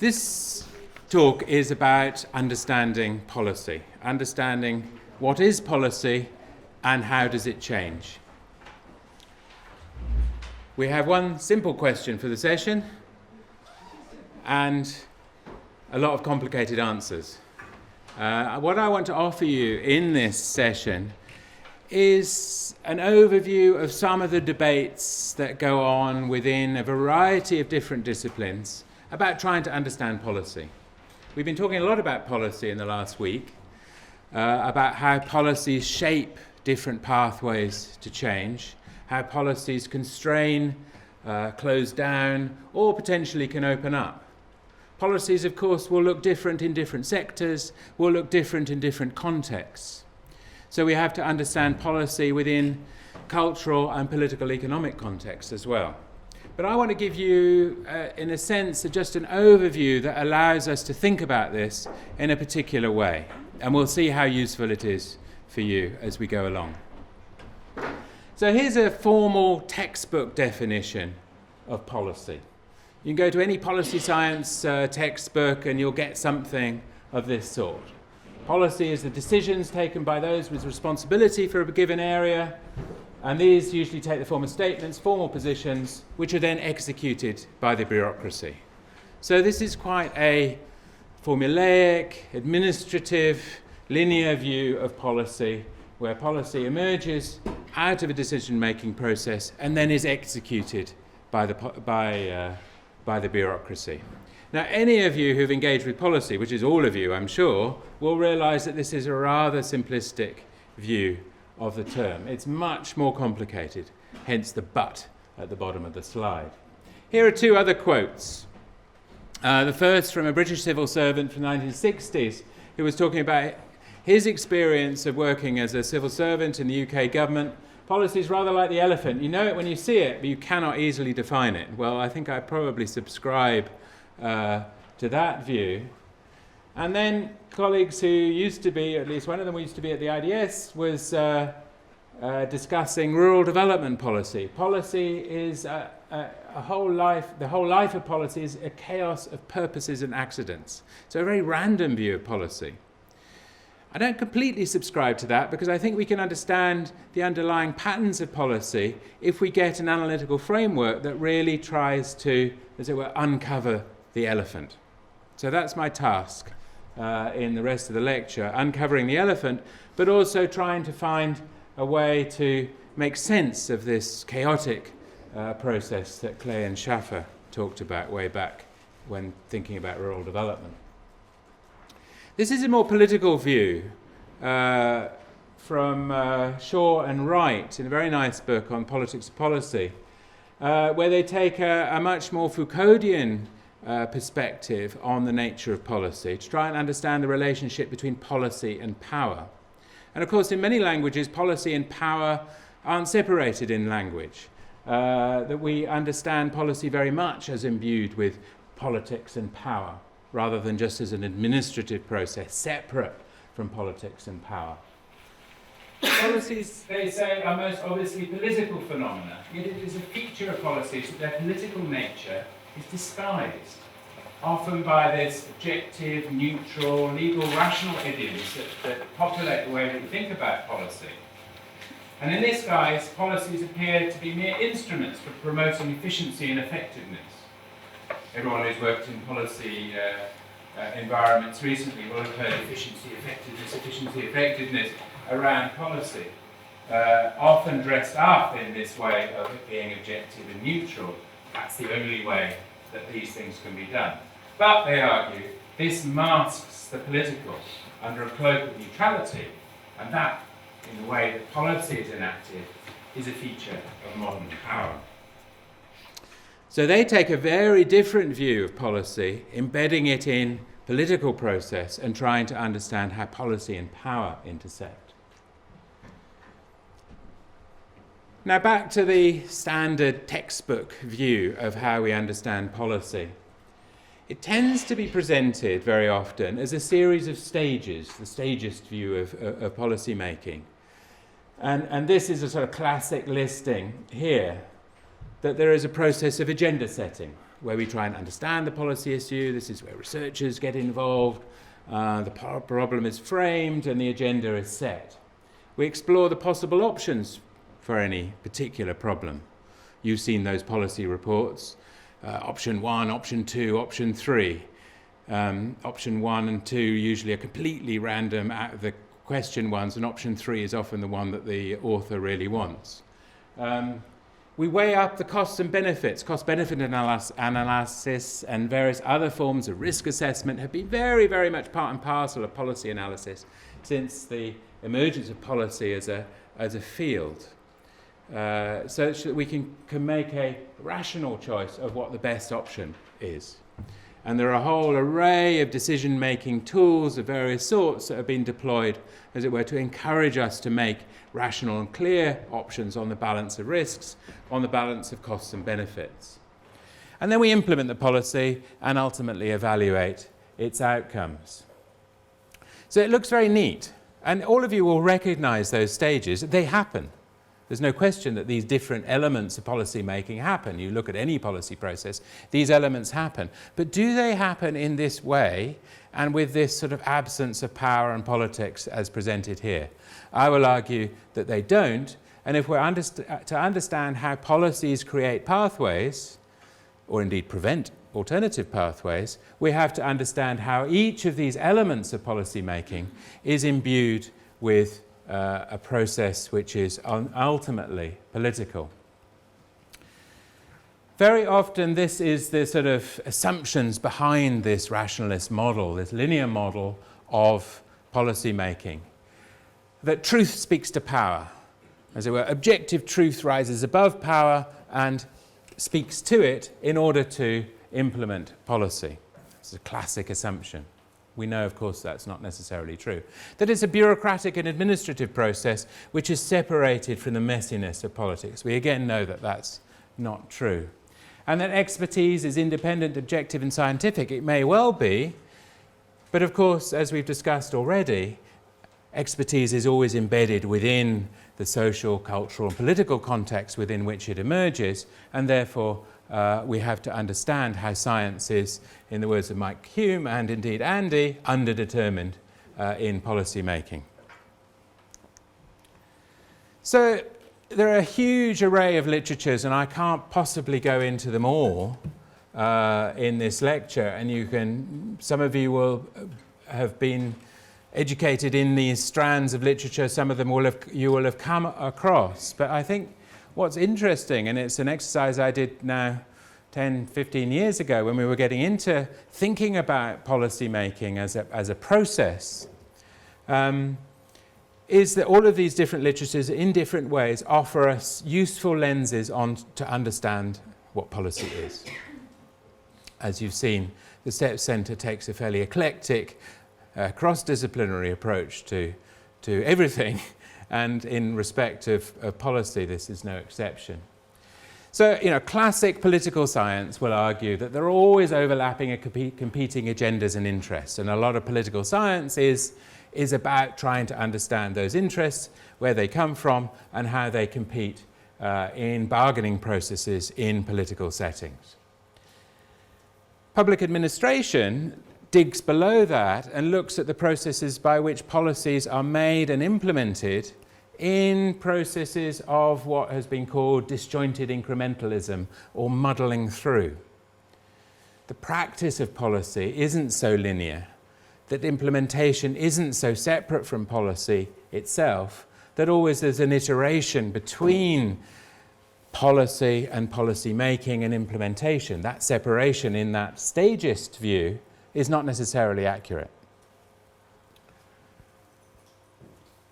This talk is about understanding policy, understanding what is policy and how does it change. We have one simple question for the session and a lot of complicated answers. What I want to offer you in this session is an overview of some of the debates that go on within a variety of different disciplines about trying to understand policy. We've been talking a lot about policy in the last week, about how policies shape different pathways to change, how policies constrain, close down, or potentially can open up. Policies, of course, will look different in different sectors, will look different in different contexts. So we have to understand policy within cultural and political economic contexts as well. But I want to give you, in a sense, just an overview that allows us to think about this in a particular way. And we'll see how useful it is for you as we go along. So here's a formal textbook definition of policy. You can go to any policy science textbook and you'll get something of this sort. Policy is the decisions taken by those with responsibility for a given area, and these usually take the form of statements, formal positions, which are then executed by the bureaucracy. So this is quite a formulaic, administrative, linear view of policy, where policy emerges out of a decision-making process and then is executed by the bureaucracy. Now, any of you who've engaged with policy, which is all of you, I'm sure, will realise that this is a rather simplistic view of the term. It's much more complicated, hence the but at the bottom of the slide. Here are two other quotes. The first from a British civil servant from the 1960s who was talking about his experience of working as a civil servant in the UK government. Policy is rather like the elephant. You know it when you see it, but you cannot easily define it. Well, I think I probably subscribe to that view. And then colleagues who used to be, at least one of them used to be at the IDS, was discussing rural development policy. Policy is the whole life of policy is a chaos of purposes and accidents. So a very random view of policy. I don't completely subscribe to that because I think we can understand the underlying patterns of policy if we get an analytical framework that really tries to, as it were, uncover the elephant. So that's my task in the rest of the lecture, uncovering the elephant, but also trying to find a way to make sense of this chaotic process that Clay and Schaffer talked about way back when thinking about rural development. This is a more political view from Shaw and Wright in a very nice book on politics of policy, where they take a much more Foucauldian perspective on the nature of policy to try and understand the relationship between policy and power. And of course, in many languages, policy and power aren't separated in language, that we understand policy very much as imbued with politics and power, rather than just as an administrative process separate from politics and power. Policies, they say, are most obviously political phenomena, yet it is a feature of policies that their political nature is disguised, often by this objective, neutral, legal, rational idioms that populate the way that we think about policy. And in this guise, policies appear to be mere instruments for promoting efficiency and effectiveness. Everyone who's worked in policy environments recently will have heard efficiency, effectiveness around policy, often dressed up in this way of it being objective and neutral. That's the only way that these things can be done. But, they argue, this masks the political under a cloak of neutrality, and that, in the way that policy is enacted, is a feature of modern power. So they take a very different view of policy, embedding it in political process and trying to understand how policy and power intersect. Now back to the standard textbook view of how we understand policy. It tends to be presented very often as a series of stages, the stagist view of policy making. And this is a sort of classic listing here, that there is a process of agenda setting, where we try and understand the policy issue. This is where researchers get involved. The problem is framed and the agenda is set. We explore the possible options for any particular problem. You've seen those policy reports. Option 1, option 2, option 3. Option 1 and 2 usually are completely random out of the question ones, and option 3 is often the one that the author really wants. We weigh up the costs and benefits. Cost-benefit analysis and various other forms of risk assessment have been very, very much part and parcel of policy analysis since the emergence of policy as a field, so that we can make a rational choice of what the best option is. And there are a whole array of decision-making tools of various sorts that have been deployed, as it were, to encourage us to make rational and clear options on the balance of risks, on the balance of costs and benefits. And then we implement the policy and ultimately evaluate its outcomes. So it looks very neat, and all of you will recognize those stages. They happen. There's no question that these different elements of policy making happen. You look at any policy process, these elements happen. But do they happen in this way and with this sort of absence of power and politics as presented here? I will argue that they don't. And if we're to understand how policies create pathways, or indeed prevent alternative pathways, we have to understand how each of these elements of policy making is imbued with a process which is ultimately political. Very often this is the sort of assumptions behind this rationalist model, this linear model of policy making. That truth speaks to power. As it were, objective truth rises above power and speaks to it in order to implement policy. It's a classic assumption. We know, of course, that's not necessarily true. That it's a bureaucratic and administrative process which is separated from the messiness of politics. We again know that that's not true. And that expertise is independent, objective, and scientific. It may well be, but of course, as we've discussed already, expertise is always embedded within the social, cultural, and political context within which it emerges, and therefore we have to understand how science is, in the words of Mike Hume and indeed Andy, underdetermined in policy making. So there are a huge array of literatures, and I can't possibly go into them all in this lecture, and some of you will have been educated in these strands of literature. Some of them you will have come across, but I think what's interesting, and it's an exercise I did now 10, 15 years ago when we were getting into thinking about policy making as a process, is that all of these different literatures in different ways offer us useful lenses to understand what policy is. As you've seen, the STEP Centre takes a fairly eclectic, cross-disciplinary approach to everything, and in respect of policy, this is no exception. So, classic political science will argue that there are always overlapping and competing agendas and interests, and a lot of political science is about trying to understand those interests, where they come from, and how they compete in bargaining processes in political settings. Public administration digs below that and looks at the processes by which policies are made and implemented in processes of what has been called disjointed incrementalism or muddling through. The practice of policy isn't so linear, that implementation isn't so separate from policy itself, that always there's an iteration between policy and policy making and implementation. That separation in that stagist view is not necessarily accurate.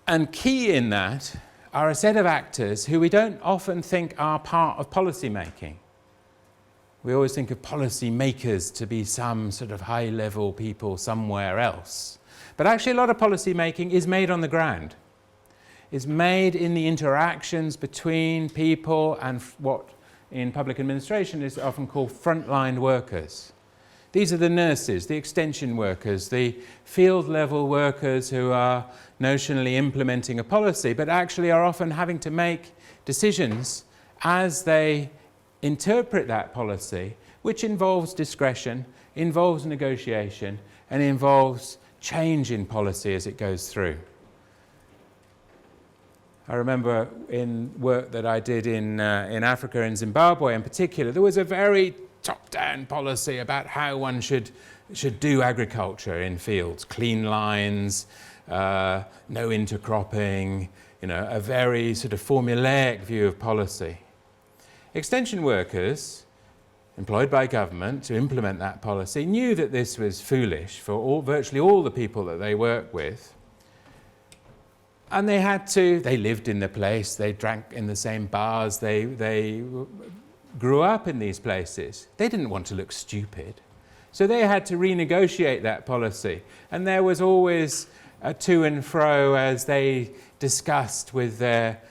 And key in that are a set of actors who we don't often think are part of policy making. We always think of policy makers to be some sort of high-level people somewhere else. But actually a lot of policy making is made on the ground. It's made in the interactions between people and what in public administration is often called frontline workers. These are the nurses, the extension workers, the field level workers who are notionally implementing a policy, but actually are often having to make decisions as they interpret that policy which involves discretion, involves negotiation, and involves change in policy as it goes through. I remember in work that I did in Africa and Zimbabwe in particular, there was a very top-down policy about how one should do agriculture in fields, clean lines, no intercropping, a very sort of formulaic view of policy. Extension workers employed by government to implement that policy knew that this was foolish for virtually all the people that they work with. And they lived in the place, they drank in the same bars, they grew up in these places. They didn't want to look stupid. So they had to renegotiate that policy. And there was always a to and fro as they discussed with their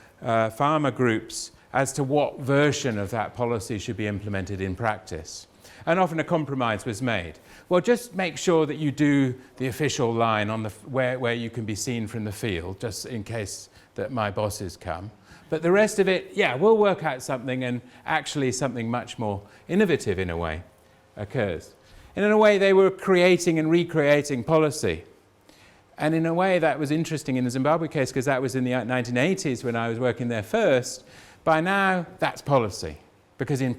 farmer groups as to what version of that policy should be implemented in practice. And often a compromise was made. Well, just make sure that you do the official line on where you can be seen from the field, just in case that my bosses come. But the rest of it, yeah, we'll work out something, and actually something much more innovative in a way occurs. And in a way, they were creating and recreating policy. And in a way, that was interesting in the Zimbabwe case, because that was in the 1980s when I was working there first. By now, that's policy, because in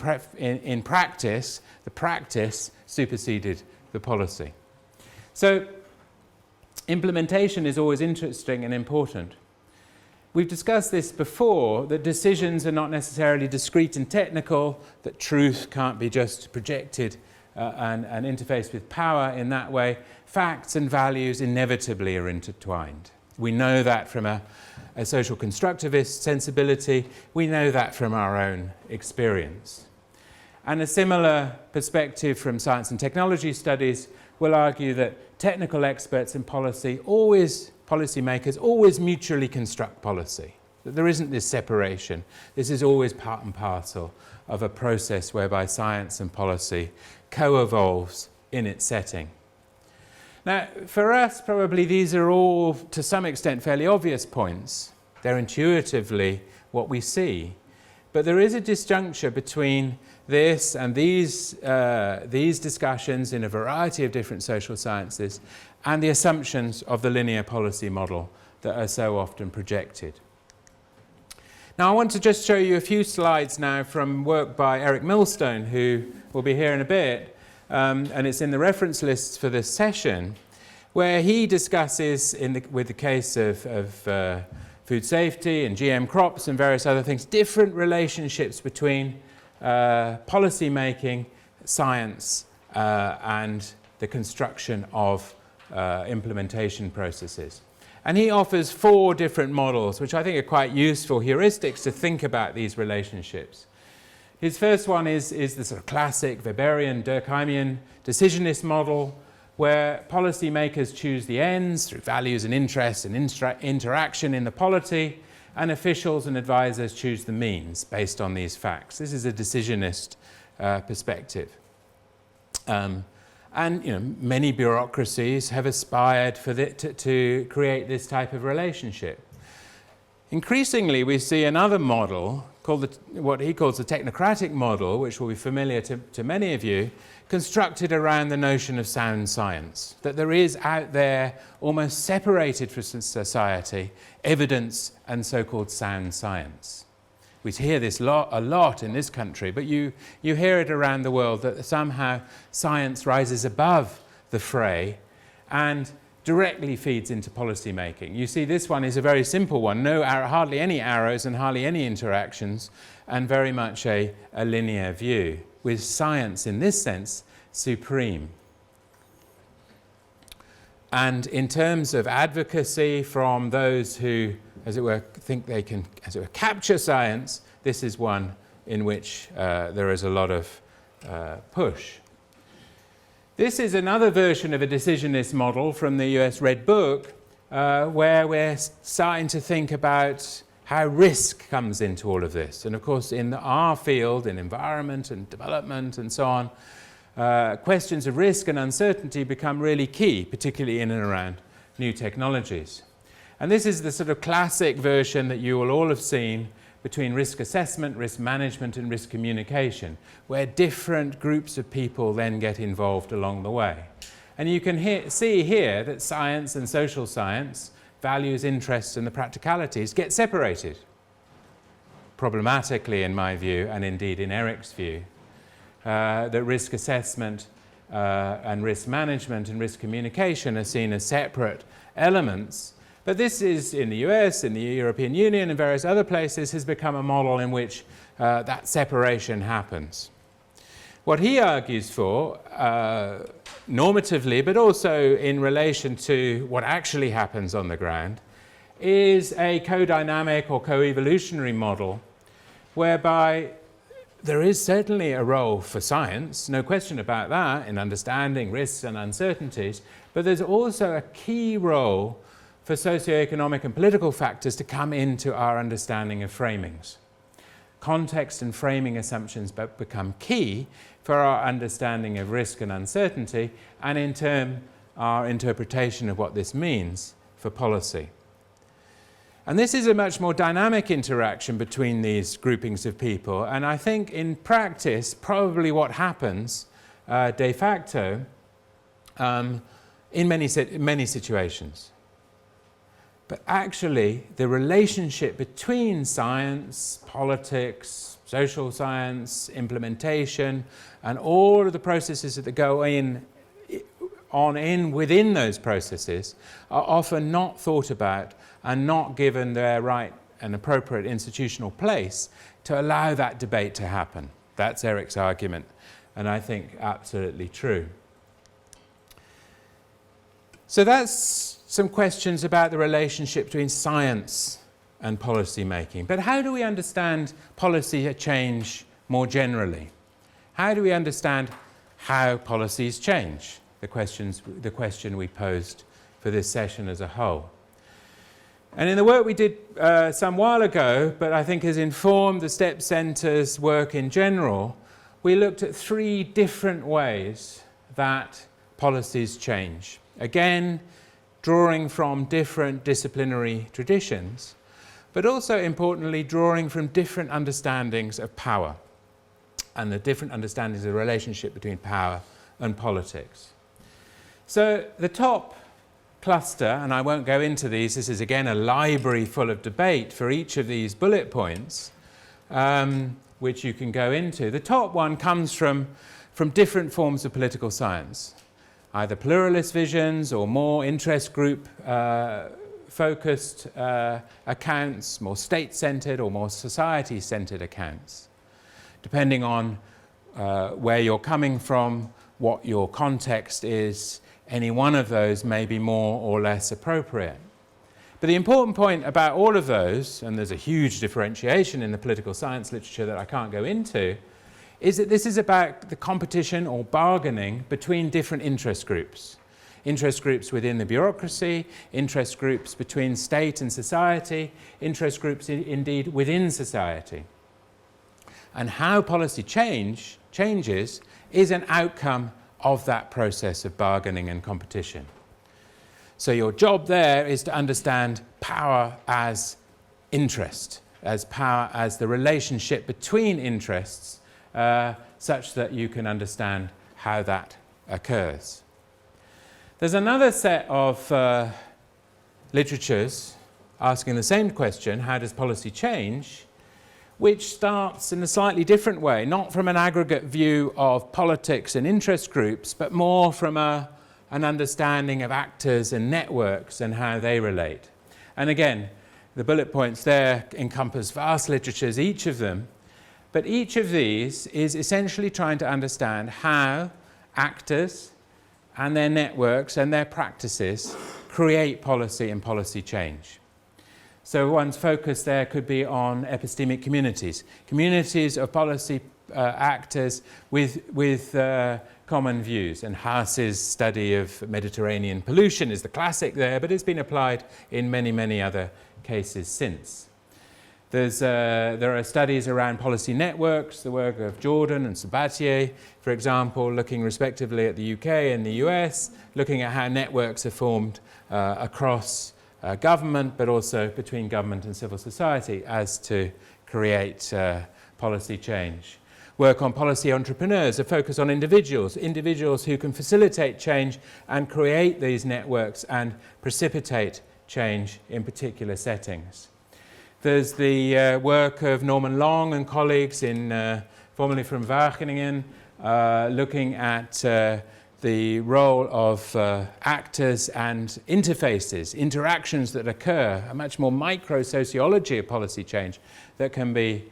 practice, the practice superseded the policy. So implementation is always interesting and important. We've discussed this before, that decisions are not necessarily discrete and technical, that truth can't be just projected and interfaced with power in that way. Facts and values inevitably are intertwined. We know that from a social constructivist sensibility. We know that from our own experience. And a similar perspective from science and technology studies will argue that technical experts in policymakers always mutually construct policy, that there isn't this separation. This is always part and parcel of a process whereby science and policy co-evolves in its setting. Now, for us, probably these are all, to some extent, fairly obvious points. They're intuitively what we see. But there is a disjuncture between this and these discussions in a variety of different social sciences and the assumptions of the linear policy model that are so often projected. Now, I want to just show you a few slides now from work by Eric Millstone, who will be here in a bit, and it's in the reference lists for this session, where he discusses, with the case of food safety and GM crops and various other things, different relationships between policy making, science, and the construction of implementation processes. And he offers 4 different models, which I think are quite useful heuristics to think about these relationships. His first one is the sort of classic Weberian, Durkheimian decisionist model, where policymakers choose the ends through values and interests and interaction in the polity, and officials and advisors choose the means based on these facts. This is a decisionist perspective. And many bureaucracies have aspired to create this type of relationship. Increasingly, we see another model called what he calls the technocratic model, which will be familiar to many of you, constructed around the notion of sound science, that there is out there, almost separated from society, evidence and so-called sound science. We hear this a lot in this country, but you hear it around the world, that somehow science rises above the fray and directly feeds into policy making. You see, this one is a very simple one, hardly any arrows and hardly any interactions, and very much a linear view, with science in this sense supreme. And in terms of advocacy from those who, as it were, think they can, as it were, capture science, this is one in which there is a lot of push. This is another version of a decisionist model from the US Red Book, where we're starting to think about how risk comes into all of this. And of course, in our field, in environment and development and so on, questions of risk and uncertainty become really key, particularly in and around new technologies. And this is the sort of classic version that you will all have seen between risk assessment, risk management, and risk communication, where different groups of people then get involved along the way. And you can see here that science and social science, values, interests, and the practicalities get separated. Problematically, in my view, and indeed in Eric's view, that risk assessment and risk management and risk communication are seen as separate elements. But this is, in the US, in the European Union, and various other places, has become a model in which that separation happens. What he argues for, normatively, but also in relation to what actually happens on the ground, is a co-dynamic or co-evolutionary model whereby there is certainly a role for science, no question about that, in understanding risks and uncertainties, but there's also a key role for socioeconomic and political factors to come into our understanding of framings. Context and framing assumptions become key for our understanding of risk and uncertainty, and in turn, our interpretation of what this means for policy. And this is a much more dynamic interaction between these groupings of people, and I think in practice, probably what happens de facto in many situations. But actually, the relationship between science, politics, social science, implementation, and all of the processes that go within those processes are often not thought about and not given their right and appropriate institutional place to allow that debate to happen. That's Eric's argument, and I think absolutely true. So that's some questions about the relationship between science and policy making. But how do we understand policy change more generally? How do we understand how policies change? The question we posed for this session as a whole. And in the work we did some while ago, but I think has informed the STEP Centre's work in general, we looked at 3 different ways that policies change. Again, drawing from different disciplinary traditions, but also importantly drawing from different understandings of power and the different understandings of the relationship between power and politics. So the top cluster, and I won't go into these, this is again a library full of debate for each of these bullet points, which you can go into. The top one comes from different forms of political science, either pluralist visions or more interest group focused accounts, more state-centered or more society-centered accounts, depending on where you're coming from, what your context is. Any one of those may be more or less appropriate. But the important point about all of those, and there's a huge differentiation in the political science literature that I can't go into, is that this is about the competition or bargaining between different interest groups. Interest groups within the bureaucracy, interest groups between state and society, interest groups indeed within society. And how policy changes is an outcome of that process of bargaining and competition. So your job there is to understand power as interest, as power as the relationship between interests, such that you can understand how that occurs. There's another set of literatures asking the same question, how does policy change, which starts in a slightly different way, not from an aggregate view of politics and interest groups, but more from an understanding of actors and networks and how they relate. And again, the bullet points there encompass vast literatures, each of them, but each of these is essentially trying to understand how actors and their networks and their practices create policy and policy change. So one's focus there could be on epistemic communities, communities of policy actors with common views. And Haas's study of Mediterranean pollution is the classic there, but it's been applied in many, many other cases since. There are studies around policy networks, the work of Jordan and Sabatier, for example, looking respectively at the UK and the US, looking at how networks are formed across government, but also between government and civil society as to create policy change. Work on policy entrepreneurs, a focus on individuals who can facilitate change and create these networks and precipitate change in particular settings. There's the work of Norman Long and colleagues formerly from Wageningen, looking at the role of actors and interfaces, interactions that occur, a much more micro-sociology of policy change that can be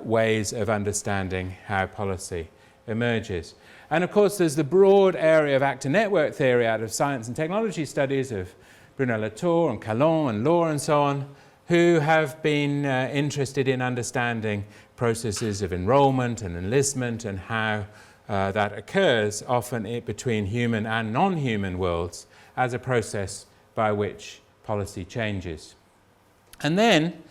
ways of understanding how policy emerges. And of course there's the broad area of actor network theory out of science and technology studies of Bruno Latour and Calon and Law and so on, who have been interested in understanding processes of enrollment and enlistment and how that occurs often between human and non-human worlds as a process by which policy changes. And then,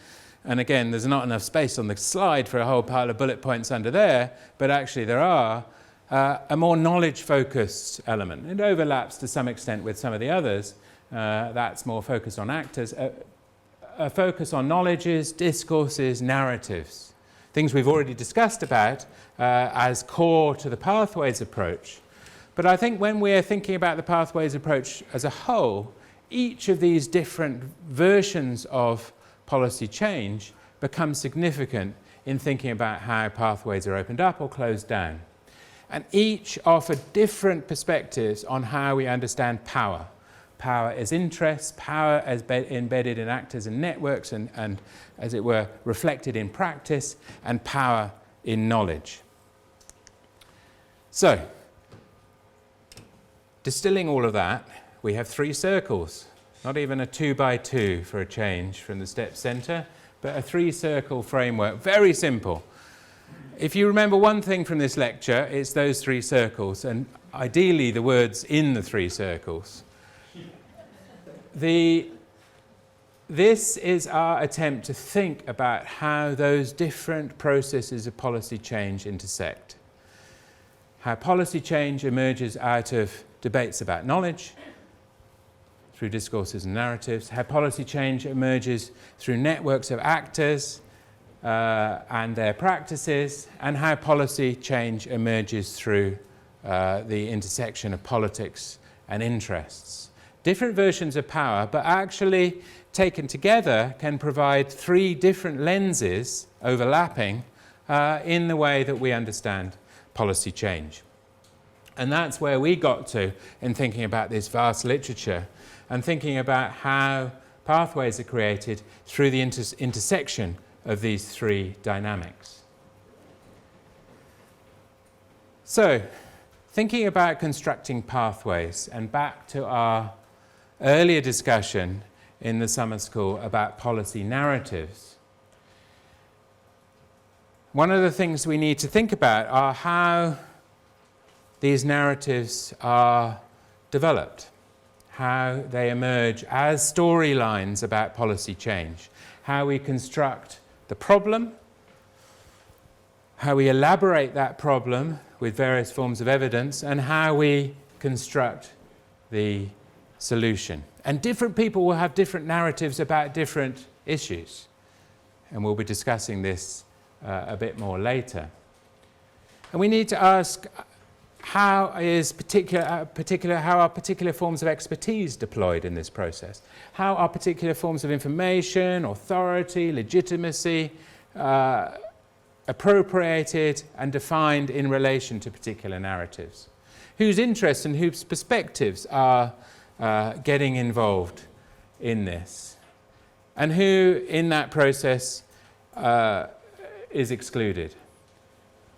and again, there's not enough space on the slide for a whole pile of bullet points under there, but actually there are a more knowledge-focused element. It overlaps to some extent with some of the others. That's more focused on actors. A focus on knowledges, discourses, narratives, things we've already discussed about as core to the pathways approach. But I think when we're thinking about the pathways approach as a whole, each of these different versions of policy change becomes significant in thinking about how pathways are opened up or closed down. And each offer different perspectives on how we understand power. Power as interest, power as embedded in actors and networks and, as it were, reflected in practice, and power in knowledge. So, distilling all of that, we have 3 circles. Not even a 2x2 for a change from the step centre, but a 3-circle framework, very simple. If you remember one thing from this lecture, it's those 3 circles, and ideally the words in the 3 circles. This is our attempt to think about how those different processes of policy change intersect. How policy change emerges out of debates about knowledge, through discourses and narratives, how policy change emerges through networks of actors and their practices, and how policy change emerges through the intersection of politics and interests. Different versions of power, but actually taken together can provide 3 different lenses overlapping in the way that we understand policy change. And that's where we got to in thinking about this vast literature and thinking about how pathways are created through the intersection of these 3 dynamics. So, thinking about constructing pathways, and back to our earlier discussion in the summer school about policy narratives. One of the things we need to think about are how these narratives are developed, how they emerge as storylines about policy change, how we construct the problem, how we elaborate that problem with various forms of evidence, and how we construct the solution. And different people will have different narratives about different issues. And we'll be discussing this a bit more later. And we need to ask, how are particular forms of expertise deployed in this process? How are particular forms of information, authority, legitimacy appropriated and defined in relation to particular narratives? Whose interests and whose perspectives are getting involved in this? And who in that process is excluded?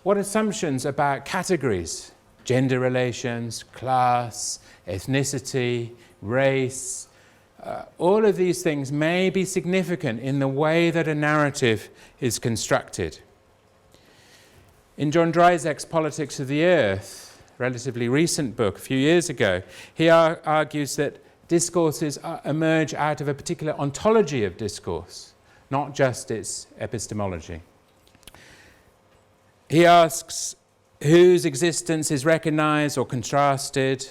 What assumptions about categories, gender relations, class, ethnicity, race, all of these things may be significant in the way that a narrative is constructed. In John Dryzek's Politics of the Earth, relatively recent book, a few years ago, he argues that discourses emerge out of a particular ontology of discourse, not just its epistemology. He asks whose existence is recognized or contrasted,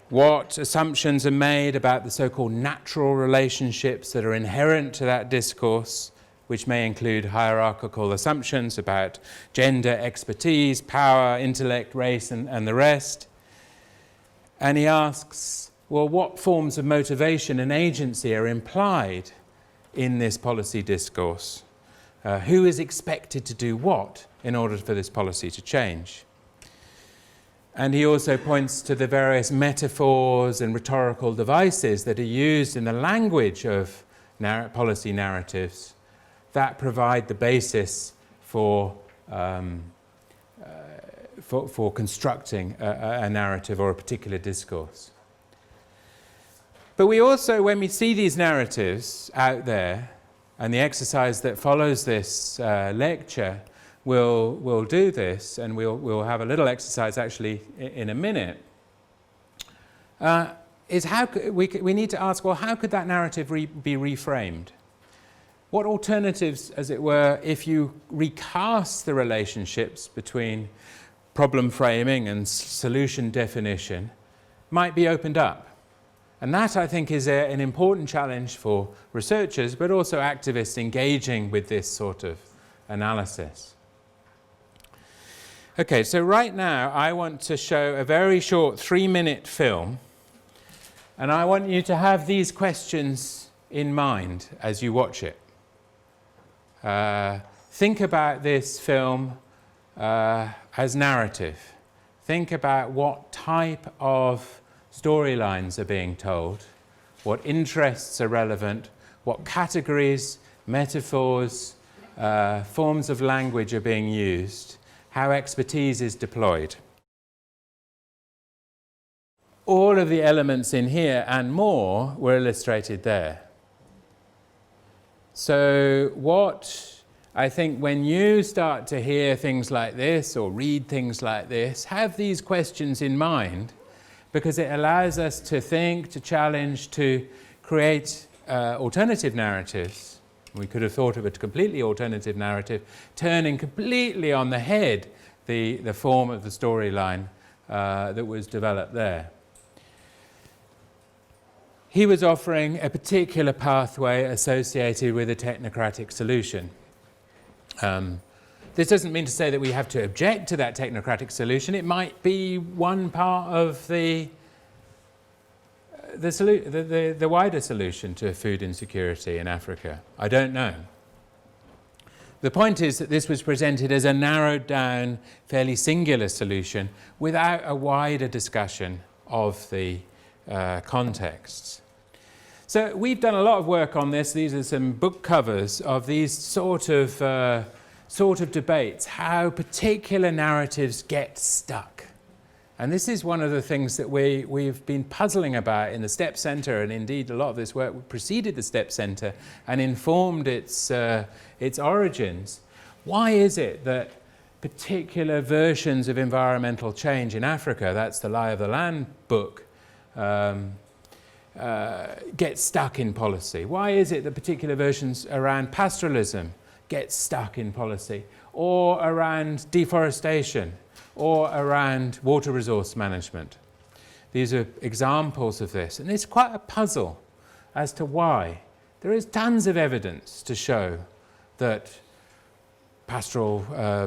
what assumptions are made about the so-called natural relationships that are inherent to that discourse, which may include hierarchical assumptions about gender, expertise, power, intellect, race, and the rest. And he asks, well, what forms of motivation and agency are implied in this policy discourse? Who is expected to do what in order for this policy to change? And he also points to the various metaphors and rhetorical devices that are used in the language of policy narratives that provide the basis for constructing a narrative or a particular discourse. But we also, when we see these narratives out there, and the exercise that follows this lecture will do this, and we'll have a little exercise actually in a minute, is we need to ask, well, how could that narrative be reframed? What alternatives, as it were, if you recast the relationships between problem framing and solution definition, might be opened up? And that, I think, is an important challenge for researchers, but also activists engaging with this sort of analysis. Okay, so right now I want to show a very short 3-minute film, and I want you to have these questions in mind as you watch it. Think about this film as narrative. Think about what type of storylines are being told, what interests are relevant, what categories, metaphors, forms of language are being used, how expertise is deployed. All of the elements in here and more were illustrated there. So what I think when you start to hear things like this or read things like this, have these questions in mind, because it allows us to think, to challenge, to create alternative narratives. We could have thought of a completely alternative narrative, turning completely on the head the form of the storyline that was developed there. He was offering a particular pathway associated with a technocratic solution. This doesn't mean to say that we have to object to that technocratic solution. It might be one part of the wider solution to food insecurity in Africa. I don't know. The point is that this was presented as a narrowed down, fairly singular solution without a wider discussion of the contexts. So we've done a lot of work on this. These are some book covers of these sort of debates, how particular narratives get stuck. And this is one of the things that we've been puzzling about in the STEP Centre, and indeed a lot of this work preceded the STEP Centre and informed its origins. Why is it that particular versions of environmental change in Africa, that's the Lie of the Land book, get stuck in policy? Why is it that particular versions around pastoralism get stuck in policy, or around deforestation, or around water resource management? These are examples of this, and it's quite a puzzle as to why. There is tons of evidence to show that pastoral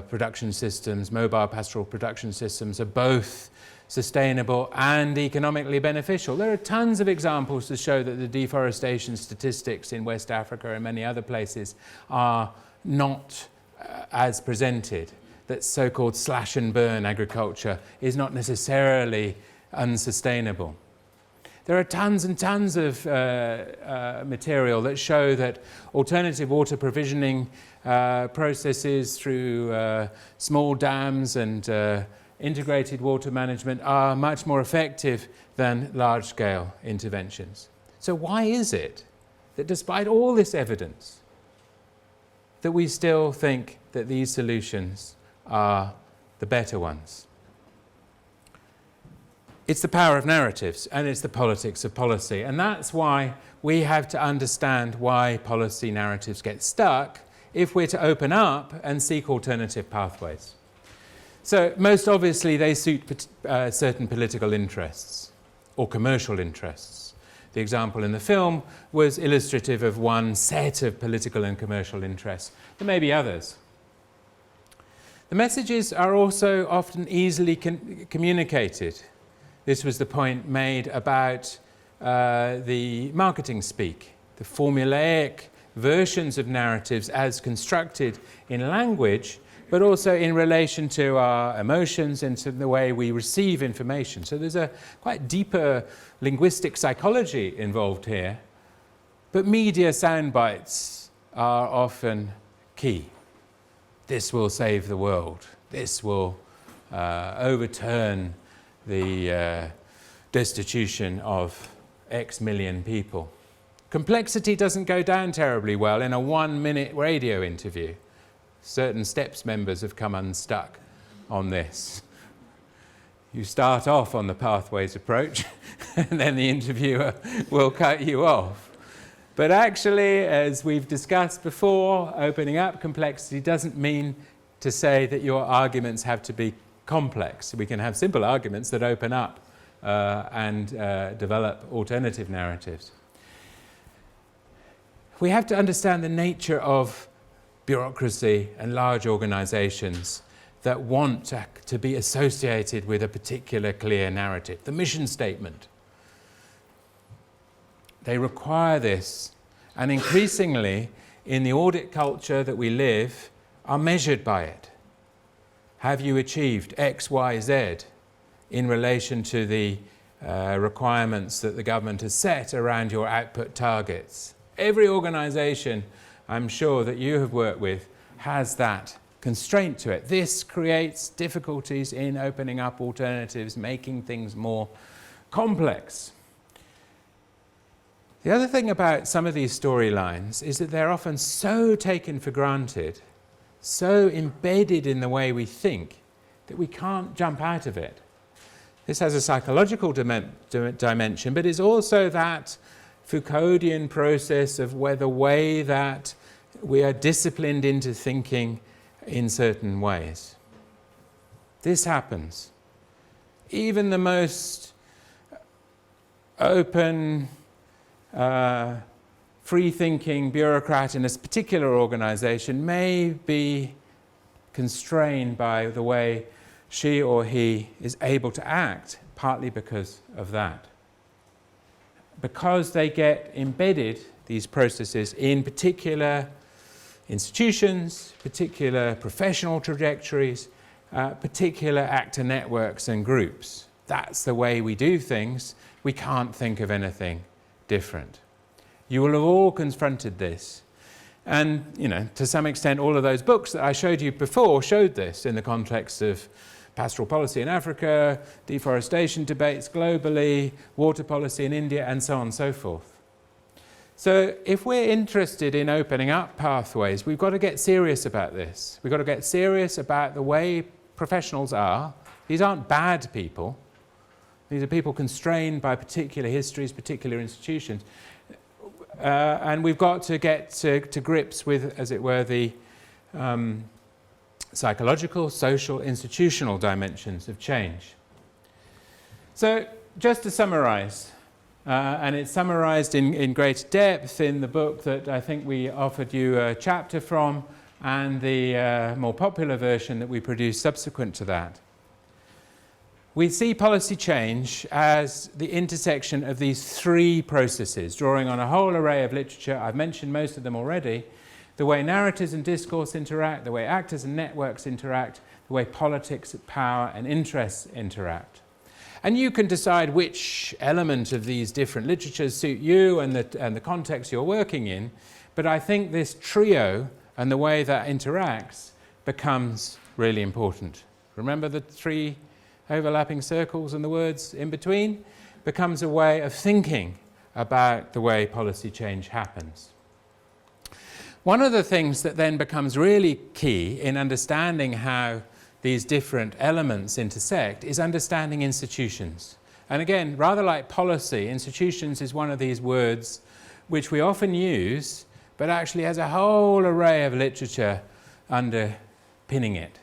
production systems, mobile pastoral production systems, are both sustainable and economically beneficial. There are tons of examples to show that the deforestation statistics in West Africa and many other places are not as presented, that so-called slash and burn agriculture is not necessarily unsustainable. There are tons and tons of material that show that alternative water provisioning processes through small dams and integrated water management are much more effective than large-scale interventions. So why is it that despite all this evidence, that we still think that these solutions are the better ones? It's the power of narratives, and it's the politics of policy. And that's why we have to understand why policy narratives get stuck if we're to open up and seek alternative pathways. So most obviously they suit certain political interests or commercial interests. the example in the film was illustrative of one set of political and commercial interests. There may be others. The messages are also often easily communicated. This was the point made about the marketing speak, the formulaic versions of narratives as constructed in language, but also in relation to our emotions and to the way we receive information. So there's a quite deeper linguistic psychology involved here. But media sound bites are often key. This will save the world. This will overturn the destitution of X million people. Complexity doesn't go down terribly well in a 1-minute radio interview. Certain STEPS members have come unstuck on this. You start off on the pathways approach and then the interviewer will cut you off. But actually, as we've discussed before, opening up complexity doesn't mean to say that your arguments have to be complex. We can have simple arguments that open up and develop alternative narratives. We have to understand the nature of bureaucracy and large organizations that want to be associated with a particular clear narrative. The mission statement. They require this, and increasingly in the audit culture that we live are measured by it. Have you achieved X, Y, Z in relation to the requirements that the government has set around your output targets? Every organization I'm sure that you have worked with has that constraint to it. This creates difficulties in opening up alternatives, making things more complex. The other thing about some of these storylines is that they're often so taken for granted, so embedded in the way we think, that we can't jump out of it. This has a psychological dimension, but it's also that Foucauldian process of the way that we are disciplined into thinking in certain ways. This happens. Even the most open, free-thinking bureaucrat in a particular organization may be constrained by the way she or he is able to act, partly because of that. Because they get embedded, these processes, in particular institutions, particular professional trajectories, particular actor networks and groups. That's the way we do things. We can't think of anything different. You will have all confronted this. And, to some extent, all of those books that I showed you before showed this in the context of pastoral policy in Africa, deforestation debates globally, water policy in India, and so on and so forth. So if we're interested in opening up pathways, we've got to get serious about this. We've got to get serious about the way professionals are. These aren't bad people. These are people constrained by particular histories, particular institutions. And we've got to get to grips with, as it were, the psychological, social, institutional dimensions of change. So just to summarize, and it's summarized in great depth in the book that I think we offered you a chapter from, and the more popular version that we produced subsequent to that. We see policy change as the intersection of these three processes, drawing on a whole array of literature. I've mentioned most of them already. The way narratives and discourse interact, the way actors and networks interact, the way politics, power and interests interact. And you can decide which element of these different literatures suit you and the context you're working in, but I think this trio and the way that interacts becomes really important. Remember the three overlapping circles and the words in between? Becomes a way of thinking about the way policy change happens. One of the things that then becomes really key in understanding how these different elements intersect is understanding institutions. And again, rather like policy, institutions is one of these words which we often use, but actually has a whole array of literature underpinning it,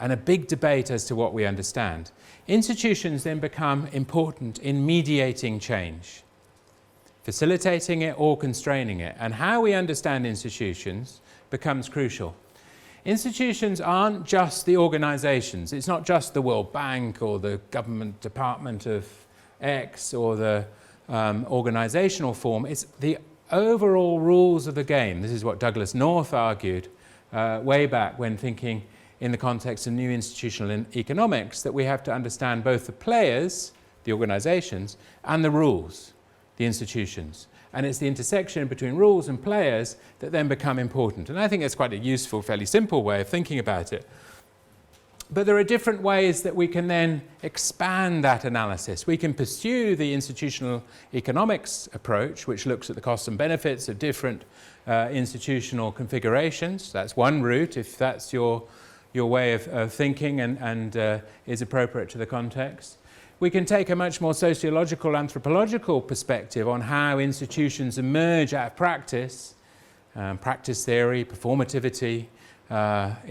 and a big debate as to what we understand. Institutions then become important in mediating change. facilitating it or constraining it. And how we understand institutions becomes crucial. Institutions aren't just the organizations. It's not just the World Bank or the government department of X or the organizational form. It's the overall rules of the game. This is what Douglas North argued way back when thinking in the context of new institutional economics, that we have to understand both the players, the organizations, and the rules, the institutions. And it's the intersection between rules and players that then become important. And I think that's quite a useful, fairly simple way of thinking about it. But there are different ways that we can then expand that analysis. We can pursue the institutional economics approach, which looks at the costs and benefits of different institutional configurations. That's one route, if that's your way of thinking and is appropriate to the context. We can take a much more sociological, anthropological perspective on how institutions emerge out of practice, practice theory, performativity,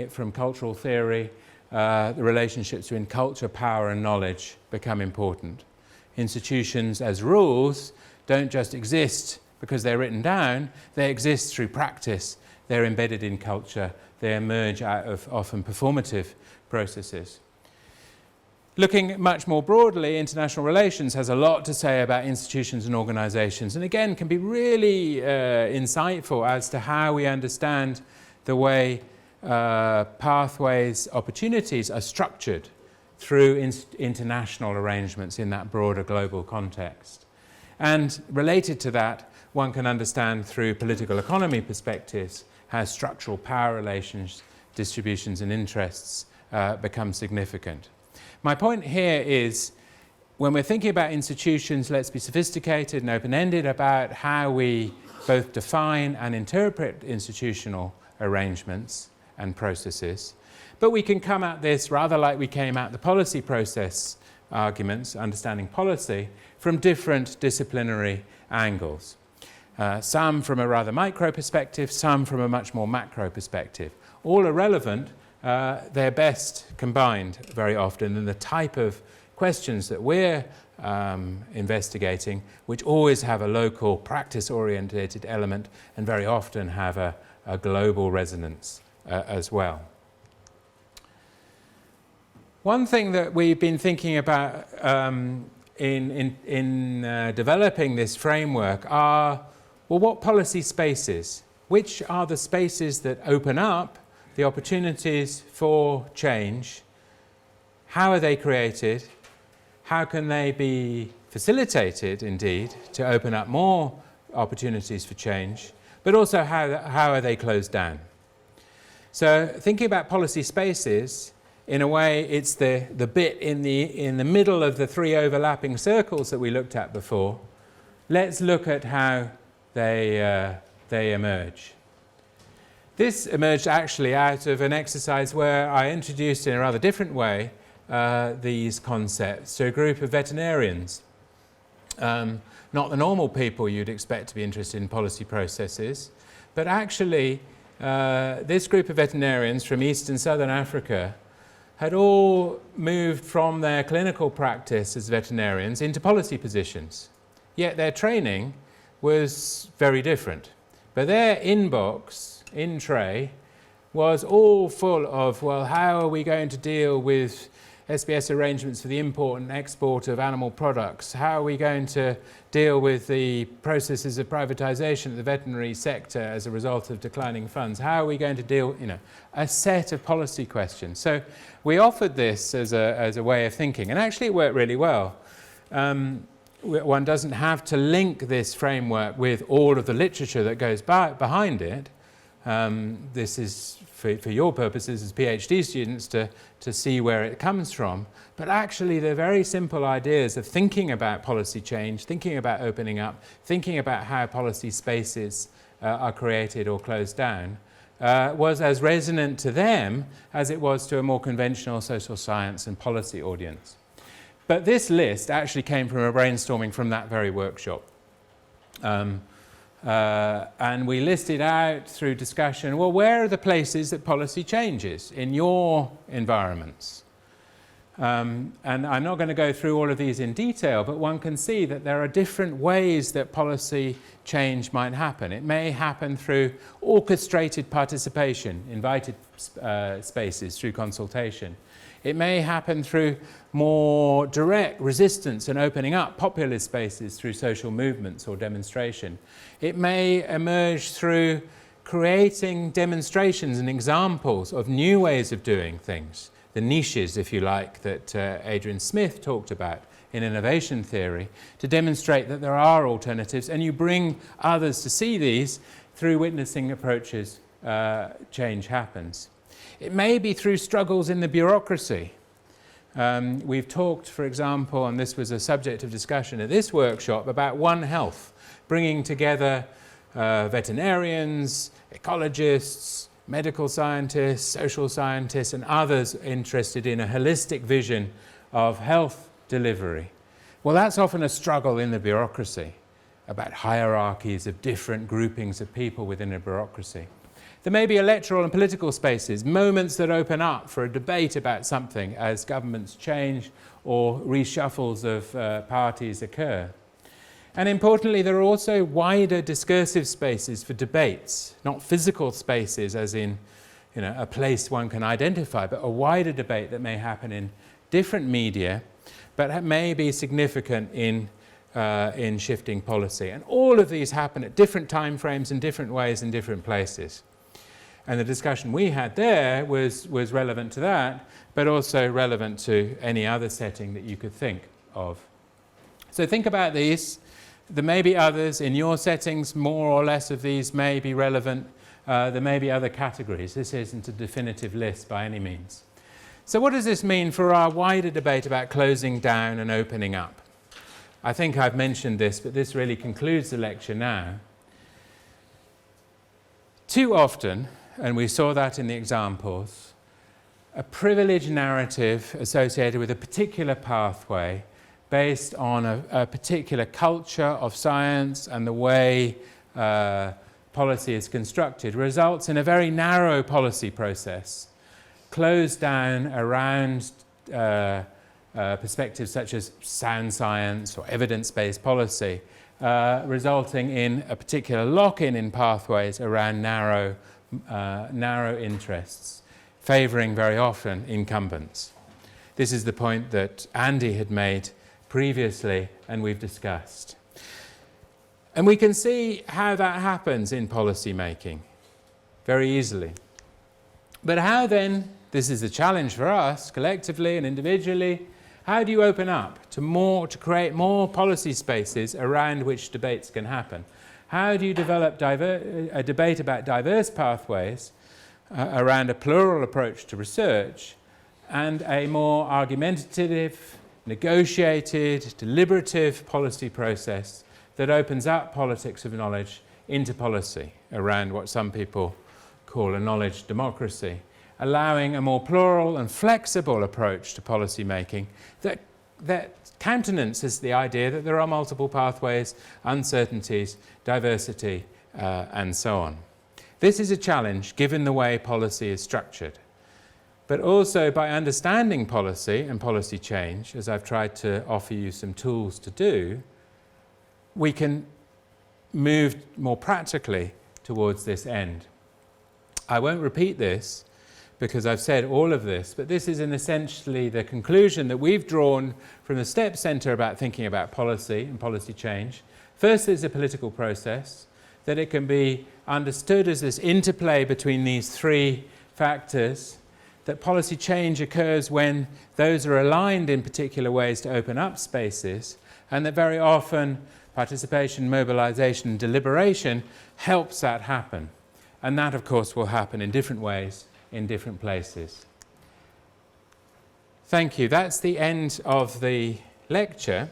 from cultural theory. The relationships between culture, power and knowledge become important. Institutions as rules don't just exist because they're written down, they exist through practice, they're embedded in culture, they emerge out of often performative processes. Looking much more broadly, international relations has a lot to say about institutions and organizations, and again can be really insightful as to how we understand the way pathways, opportunities are structured through international arrangements in that broader global context. And related to that, one can understand through political economy perspectives how structural power relations, distributions and interests become significant. My point here is, when we're thinking about institutions, let's be sophisticated and open-ended about how we both define and interpret institutional arrangements and processes. But we can come at this rather like we came at the policy process arguments, understanding policy, from different disciplinary angles. Some from a rather micro perspective, some from a much more macro perspective. All are relevant. They're best combined very often in the type of questions that we're investigating, which always have a local practice-oriented element and very often have a global resonance as well. One thing that we've been thinking about in developing this framework are, well, what policy spaces? Which are the spaces that open up the opportunities for change? How are they created? How can they be facilitated, indeed, to open up more opportunities for change? But also, how are they closed down? So thinking about policy spaces, in a way, it's the bit in the middle of the three overlapping circles that we looked at before. Let's look at how they emerge. This emerged actually out of an exercise where I introduced in a rather different way these concepts to a group of veterinarians. Not the normal people you'd expect to be interested in policy processes, but actually this group of veterinarians from East and Southern Africa had all moved from their clinical practice as veterinarians into policy positions. Yet their training was very different. But their inbox, in tray, was all full of, well, how are we going to deal with SBS arrangements for the import and export of animal products? How are we going to deal with the processes of privatization of the veterinary sector as a result of declining funds? How are we going to deal, a set of policy questions? So we offered this as a way of thinking, and actually it worked really well. One doesn't have to link this framework with all of the literature that goes behind it. This is for your purposes as PhD students to see where it comes from. But actually they're very simple ideas of thinking about policy change, thinking about opening up, thinking about how policy spaces are created or closed down, was as resonant to them as it was to a more conventional social science and policy audience. But this list actually came from a brainstorming from that very workshop. And we listed out through discussion, well, where are the places that policy changes in your environments? And I'm not going to go through all of these in detail, but one can see that there are different ways that policy change might happen. It may happen through orchestrated participation, invited spaces through consultation. It may happen through more direct resistance and opening up populist spaces through social movements or demonstration. It may emerge through creating demonstrations and examples of new ways of doing things. The niches, if you like, that Adrian Smith talked about in innovation theory, to demonstrate that there are alternatives, and you bring others to see these. Through witnessing approaches, change happens. It may be through struggles in the bureaucracy. We've talked, for example, and this was a subject of discussion at this workshop, about One Health, bringing together veterinarians, ecologists, medical scientists, social scientists, and others interested in a holistic vision of health delivery. Well, that's often a struggle in the bureaucracy, about hierarchies of different groupings of people within a bureaucracy. There may be electoral and political spaces, moments that open up for a debate about something as governments change or reshuffles of parties occur. And importantly, there are also wider discursive spaces for debates, not physical spaces as in, a place one can identify, but a wider debate that may happen in different media, but may be significant in shifting policy. And all of these happen at different time frames in different ways in different places. And the discussion we had there was relevant to that, but also relevant to any other setting that you could think of. So think about these. There may be others in your settings, more or less of these may be relevant. There may be other categories. This isn't a definitive list by any means. So what does this mean for our wider debate about closing down and opening up? I think I've mentioned this, but this really concludes the lecture now. Too often, and we saw that in the examples, a privileged narrative associated with a particular pathway based on a particular culture of science and the way policy is constructed results in a very narrow policy process, closed down around perspectives such as sound science or evidence-based policy, resulting in a particular lock-in in pathways around narrow interests, favouring very often incumbents. This is the point that Andy had made previously, and we've discussed. And we can see how that happens in policy making very easily. But how then, this is the challenge for us collectively and individually, how do you open up to create more policy spaces around which debates can happen? How do you develop a debate about diverse pathways around a plural approach to research and a more argumentative, negotiated, deliberative policy process that opens up politics of knowledge into policy around what some people call a knowledge democracy, allowing a more plural and flexible approach to policy making that countenances the idea that there are multiple pathways, uncertainties, diversity, and so on. This is a challenge given the way policy is structured. But also by understanding policy and policy change, as I've tried to offer you some tools to do, we can move more practically towards this end. I won't repeat this because I've said all of this, but this is essentially the conclusion that we've drawn from the STEP Centre about thinking about policy and policy change. First, there's a political process, that it can be understood as this interplay between these three factors, that policy change occurs when those are aligned in particular ways to open up spaces, and that very often participation, mobilization, and deliberation helps that happen. And that, of course, will happen in different ways in different places. Thank you. That's the end of the lecture.